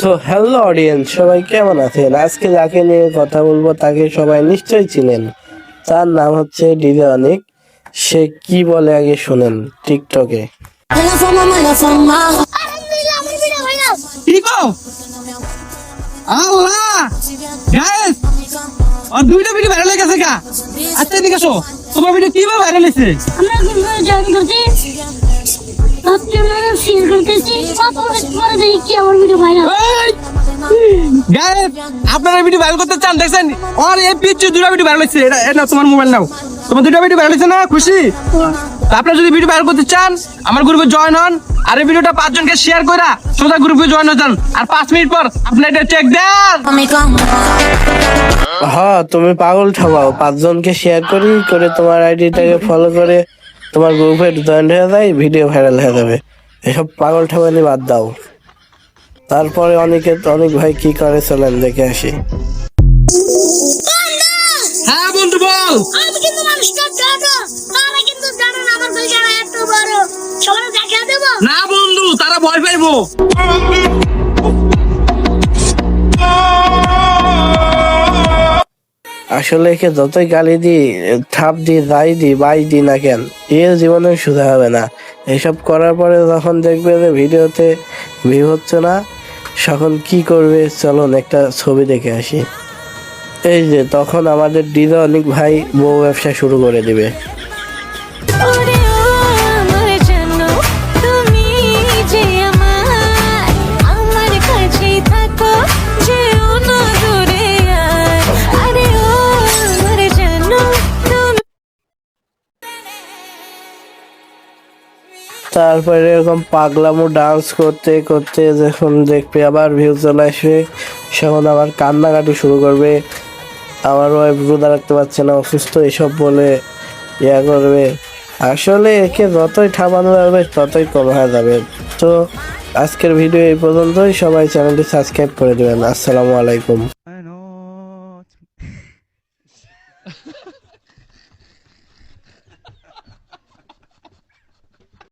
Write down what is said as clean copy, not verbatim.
So hello audience, সবাই কেমন আছেন? আজকে যাকে নিয়ে কথা বলবো তাকে সবাই নিশ্চয়ই চিনেন। তার নাম হচ্ছে ডিজে অনিক। সে কি বলে আগে শুনেন টিকটকে। কি কও? আল্লাহ গাইস আর দুইটা ভিডিও ভাইরাল হয়ে গেছে গা। আচ্ছা এদিকে আসো, তোমার ভিডিও কিভাবে ভাইরাল হয়েছে? আমরা ভিডিও জয়েন করছি, আপনারা শেয়ার করতেছি, পরে দেখি কি আমার ভিডিও ভাইরাল। গাইস আপনারা ভিডিও ভাইরাল করতে চান? দেখছেন আর এই পিছু দুইটা ভিডিও ভাইরাল হয়েছে। এটা নাও তোমার মোবাইল নাও। তোমার দুইটা ভিডিও ভাইরাল হয়েছে না? খুশি? আপনারা যদি ভিডিও ভাইরাল করতে চান আমার গ্রুপে জয়েন হন, আর এই ভিডিওটা 5 জনকে শেয়ার কইরা সোজা গ্রুপে জয়েন হয়ে যান। আর 5 মিনিট পর আপনি এটা চেক দেন। হ্যাঁ, তুমি পাগল ঠকাও। 5 জনকে শেয়ার করে তোমার আইডিটাকে ফলো করে তোমার গ্রুপে জয়েন হয়ে যায়, ভিডিও ভাইরাল হয়ে যাবে। এসব পাগল ঠকানি বাদ দাও। তারপরে অনেক ভাই কি করে চলেন দেখে আসি। হ্যাঁ বন্ধু বল। আমি কিন্তু মানুষটা জানো, তারা কিন্তু জানে না আমার ভিডিওটা এত বড়। সবাই দেখা দেবো না বন্ধু, তারা ভয় পাইবো। আসলে একে যতই গালি দি, থাপ দি, যাই দি, বাই দি না কেন, এর জীবনে সুধা হবে না। এসব করার পরে যখন দেখবে যে ভিডিওতে ভিউ হচ্ছে না, তখন কি করবে চলুন একটা ছবি দেখে আসি। এই যে তখন আমাদের ডিজে অনেক ভাই বউ ব্যবসা শুরু করে দিবে। তারপরে এরকম পাগলামো ডান্স করতে করতে যখন দেখবে আবার ভিউ চলে আসবে, তখন আবার কান্নাকাটি শুরু করবে। আমার ওয়াইফ রোজা রাখতে পারছে না, অসুস্থ, এসব বলে ইয়া করবে। আসলে একে যতই থামানো যাবে ততই কম হয়ে যাবে। তো আজকের ভিডিও এই পর্যন্তই। সবাই চ্যানেলটি সাবস্ক্রাইব করে দেবেন। আসসালামু আলাইকুম।